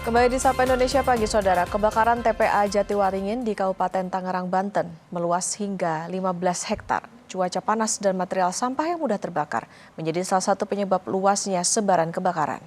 Kembali di Sapa Indonesia Pagi, Saudara. Kebakaran TPA Jatiwaringin di Kabupaten Tangerang, Banten meluas hingga 15 hektar. Cuaca panas dan material sampah yang mudah terbakar menjadi salah satu penyebab luasnya sebaran kebakaran.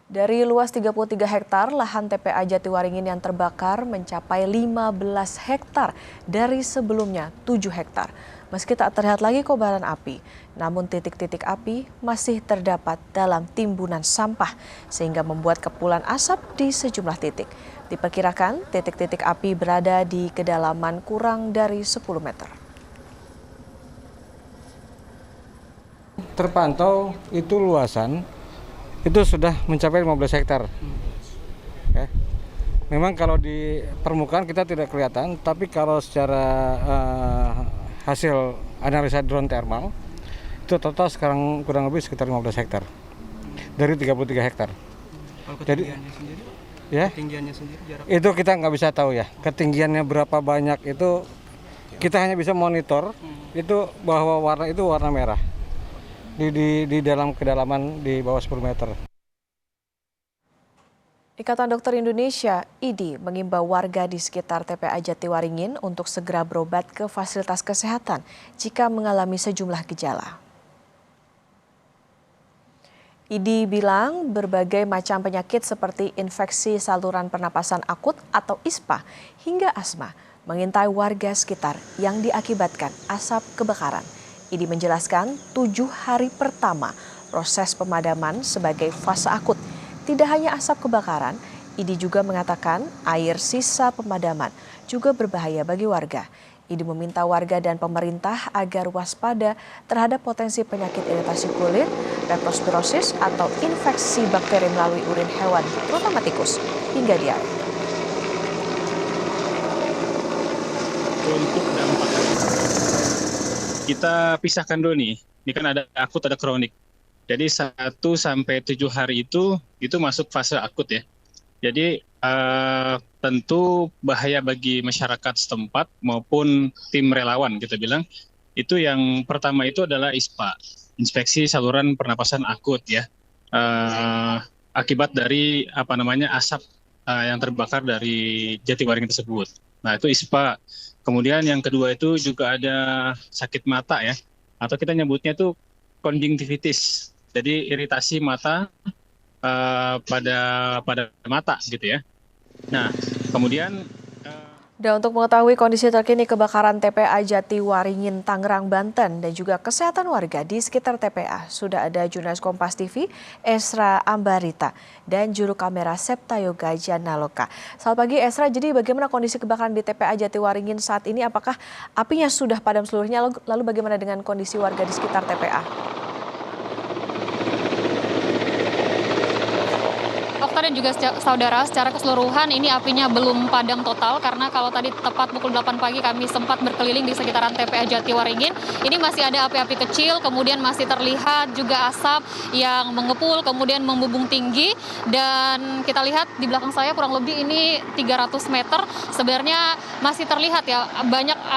Dari luas 33 hektar, lahan TPA Jatiwaringin yang terbakar mencapai 15 hektar dari sebelumnya 7 hektar. Meski tak terlihat lagi kobaran api, namun titik-titik api masih terdapat dalam timbunan sampah sehingga membuat kepulan asap di sejumlah titik. Diperkirakan titik-titik api berada di kedalaman kurang dari 10 meter. Terpantau itu luasan itu sudah mencapai 15 hektar. Ya. Memang kalau di permukaan kita tidak kelihatan, tapi kalau secara hasil analisa drone thermal itu total sekarang kurang lebih sekitar 15 hektar dari 33 hektar. Kalau ketinggiannya sendiri? Ya, ketinggiannya sendiri jarak? Itu kita nggak bisa tahu ya. Ketinggiannya berapa banyak itu kita hanya bisa monitor itu bahwa warna itu warna merah di dalam kedalaman di bawah 10 meter. Ikatan Dokter Indonesia (IDI) mengimbau warga di sekitar TPA Jatiwaringin untuk segera berobat ke fasilitas kesehatan jika mengalami sejumlah gejala. IDI bilang berbagai macam penyakit seperti infeksi saluran pernapasan akut atau ISPA hingga asma mengintai warga sekitar yang diakibatkan asap kebakaran. IDI menjelaskan 7 hari pertama proses pemadaman sebagai fase akut. Tidak hanya asap kebakaran, IDI juga mengatakan air sisa pemadaman juga berbahaya bagi warga. IDI meminta warga dan pemerintah agar waspada terhadap potensi penyakit iritasi kulit, leptospirosis atau infeksi bakteri melalui urin hewan, terutama tikus, hingga diare. Untuk dampak kita pisahkan dulu nih, ini kan ada akut ada kronik. Jadi 1 sampai 7 hari itu masuk fase akut ya. Jadi tentu bahaya bagi masyarakat setempat maupun tim relawan kita bilang. Itu yang pertama itu adalah ISPA, infeksi saluran pernapasan akut ya. Akibat dari asap yang terbakar dari Jatiwaringin tersebut. Nah, itu ISPA. Kemudian yang kedua itu juga ada sakit mata ya, atau kita nyebutnya itu konjungtivitis. Jadi iritasi mata pada mata gitu ya. Nah, kemudian Dan untuk mengetahui kondisi terkini kebakaran TPA Jatiwaringin, Tangerang, Banten dan juga kesehatan warga di sekitar TPA, sudah ada jurnalis Kompas TV Esra Ambarita dan juru kamera Septa Yoga Janaloka. Selamat pagi Esra, jadi bagaimana kondisi kebakaran di TPA Jatiwaringin saat ini? Apakah apinya sudah padam seluruhnya? Lalu bagaimana dengan kondisi warga di sekitar TPA? Dan juga saudara, secara keseluruhan ini apinya belum padam total karena kalau tadi tepat pukul 8 pagi kami sempat berkeliling di sekitaran TPA Jatiwaringin. Ini masih ada api-api kecil, kemudian masih terlihat juga asap yang mengepul, kemudian membubung tinggi. Dan kita lihat di belakang saya kurang lebih ini 300 meter. Sebenarnya masih terlihat ya,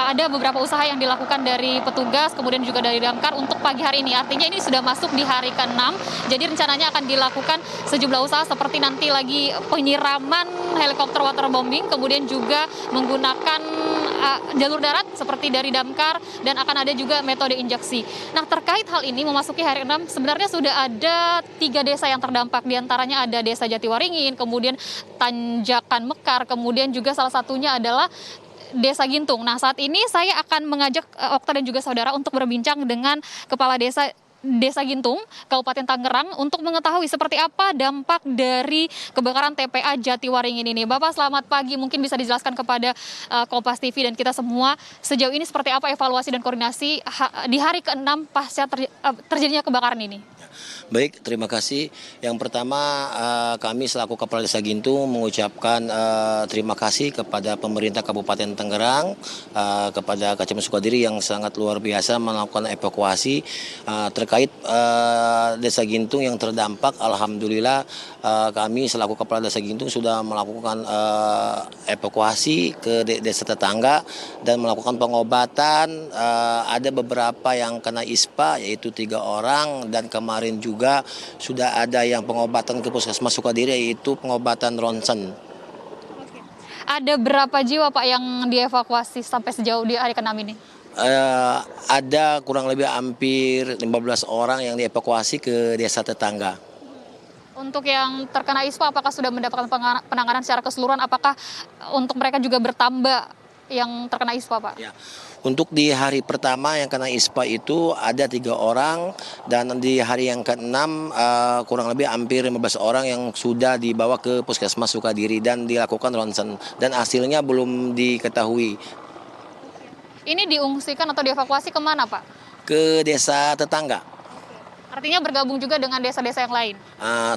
ada beberapa usaha yang dilakukan dari petugas, kemudian juga dari damkar untuk pagi hari ini. Artinya ini sudah masuk di hari ke-6, jadi rencananya akan dilakukan sejumlah usaha seperti nanti lagi penyiraman helikopter waterbombing, kemudian juga menggunakan jalur darat seperti dari damkar, dan akan ada juga metode injeksi. Nah, terkait hal ini memasuki hari 6, sebenarnya sudah ada 3 desa yang terdampak. Di antaranya ada Desa Jatiwaringin, kemudian Tanjakan Mekar, kemudian juga salah satunya adalah Desa Gintung. Nah, saat ini saya akan mengajak Okta dan juga saudara untuk berbincang dengan Kepala Desa Gintung, Kabupaten Tangerang, untuk mengetahui seperti apa dampak dari kebakaran TPA Jatiwaringin ini. Bapak, selamat pagi. Mungkin bisa dijelaskan kepada Kompas TV dan kita semua sejauh ini seperti apa evaluasi dan koordinasi di hari ke-6 pasca terjadinya kebakaran ini. Baik, terima kasih. Yang pertama, kami selaku Kepala Desa Gintung mengucapkan terima kasih kepada pemerintah Kabupaten Tangerang, kepada Kacamata Sukadiri yang sangat luar biasa melakukan evakuasi terkait Desa Gintung yang terdampak. Alhamdulillah kami selaku Kepala Desa Gintung sudah melakukan evakuasi ke desa tetangga dan melakukan pengobatan. Ada beberapa yang kena ISPA, yaitu 3 orang, dan kemarin kemarin juga sudah ada yang pengobatan ke Puskesmas Sukadiri, yaitu pengobatan ronsen. Ada berapa jiwa Pak yang dievakuasi sampai sejauh di hari ke-6 ini? Ada kurang lebih hampir 15 orang yang dievakuasi ke desa tetangga. Untuk yang terkena ISPA, apakah sudah mendapatkan penanganan secara keseluruhan? Apakah untuk mereka juga bertambah yang terkena ISPA, Pak? Ya. Untuk di hari pertama yang kena ISPA itu ada 3 orang, dan di hari yang ke-6 kurang lebih hampir 15 orang yang sudah dibawa ke Puskesmas Sukadiri dan dilakukan ronsen, dan hasilnya belum diketahui. Ini diungsikan atau dievakuasi kemana, Pak? Ke desa tetangga. Artinya bergabung juga dengan desa-desa yang lain?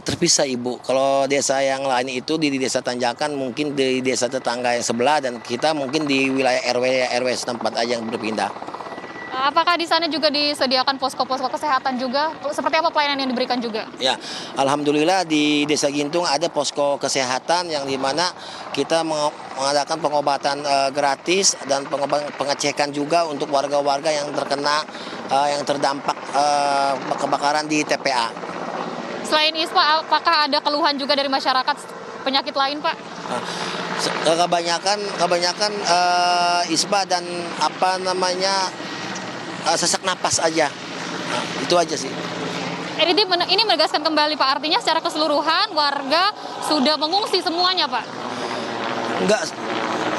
Terpisah Ibu. Kalau desa yang lain itu di desa Tanjakan, mungkin di desa tetangga yang sebelah, dan kita mungkin di wilayah RW setempat aja yang berpindah. Apakah di sana juga disediakan posko-posko kesehatan juga? Seperti apa pelayanan yang diberikan juga? Ya, alhamdulillah di Desa Gintung ada posko kesehatan yang dimana kita mengadakan pengobatan gratis dan pengecekan juga untuk warga-warga yang terkena yang terdampak kebakaran di TPA. Selain ISPA, apakah ada keluhan juga dari masyarakat penyakit lain, Pak? Kebanyakan ISPA dan sesak napas aja. Itu aja sih. Ini menegaskan kembali, Pak, artinya secara keseluruhan warga sudah mengungsi semuanya, Pak?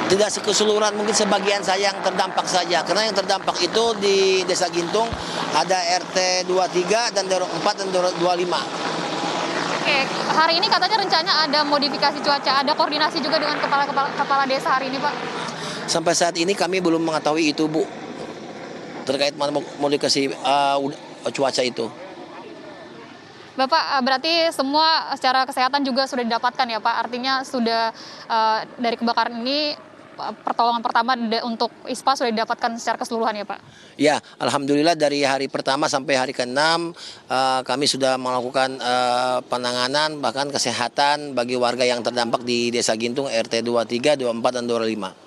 Tidak keseluruhan, mungkin sebagian saja yang terdampak saja. Karena yang terdampak itu di Desa Gintung ada RT 23 dan 24 dan 25. Oke, hari ini katanya rencananya ada modifikasi cuaca, ada koordinasi juga dengan kepala desa hari ini, Pak? Sampai saat ini kami belum mengetahui itu, Bu, terkait modifikasi cuaca itu. Bapak, berarti semua secara kesehatan juga sudah didapatkan ya, Pak? Artinya sudah dari kebakaran ini pertolongan pertama untuk ISPA sudah didapatkan secara keseluruhan ya, Pak? Ya, alhamdulillah dari hari pertama sampai hari ke-6 kami sudah melakukan penanganan bahkan kesehatan bagi warga yang terdampak di Desa Gintung RT 23, 24 dan 25.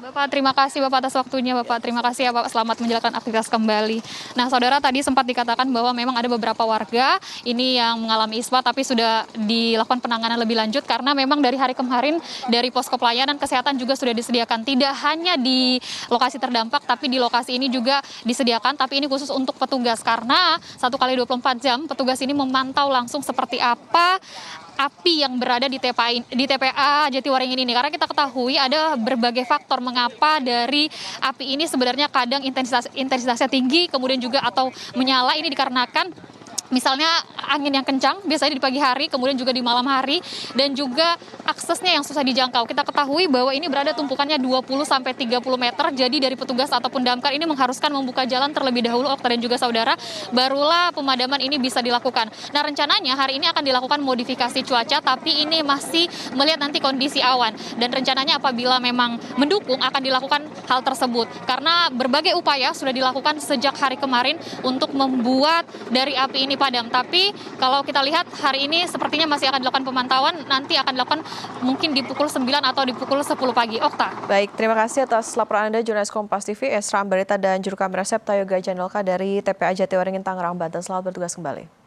Bapak, terima kasih Bapak atas waktunya, Bapak. Terima kasih ya, Pak. Selamat menjalankan aktivitas kembali. Nah, saudara, tadi sempat dikatakan bahwa memang ada beberapa warga ini yang mengalami ISPA, tapi sudah dilakukan penanganan lebih lanjut karena memang dari hari kemarin dari posko pelayanan kesehatan juga sudah disediakan. Tidak hanya di lokasi terdampak, tapi di lokasi ini juga disediakan, tapi ini khusus untuk petugas karena 1 kali 24 jam petugas ini memantau langsung seperti apa api yang berada di TPA Jatiwaringin ini. Karena kita ketahui ada berbagai faktor mengapa dari api ini sebenarnya kadang intensitasnya tinggi, kemudian juga atau menyala. Ini dikarenakan misalnya angin yang kencang, biasanya di pagi hari, kemudian juga di malam hari, dan juga aksesnya yang susah dijangkau. Kita ketahui bahwa ini berada tumpukannya 20-30 meter, jadi dari petugas ataupun damkar ini mengharuskan membuka jalan terlebih dahulu, Okta dan juga saudara, barulah pemadaman ini bisa dilakukan. Nah, rencananya hari ini akan dilakukan modifikasi cuaca, tapi ini masih melihat nanti kondisi awan. Dan rencananya apabila memang mendukung akan dilakukan hal tersebut. Karena berbagai upaya sudah dilakukan sejak hari kemarin untuk membuat dari api ini padam. Tapi kalau kita lihat hari ini sepertinya masih akan dilakukan pemantauan, nanti akan dilakukan mungkin di pukul 9 atau di pukul 10 pagi. Okta. Baik, terima kasih atas laporan Anda, jurnalis Kompas TV, Esra Ambarita dan juru kamera Septa Yoga Janelka dari TPA Jatiwaringin, Tangerang, Banten. Selamat bertugas kembali.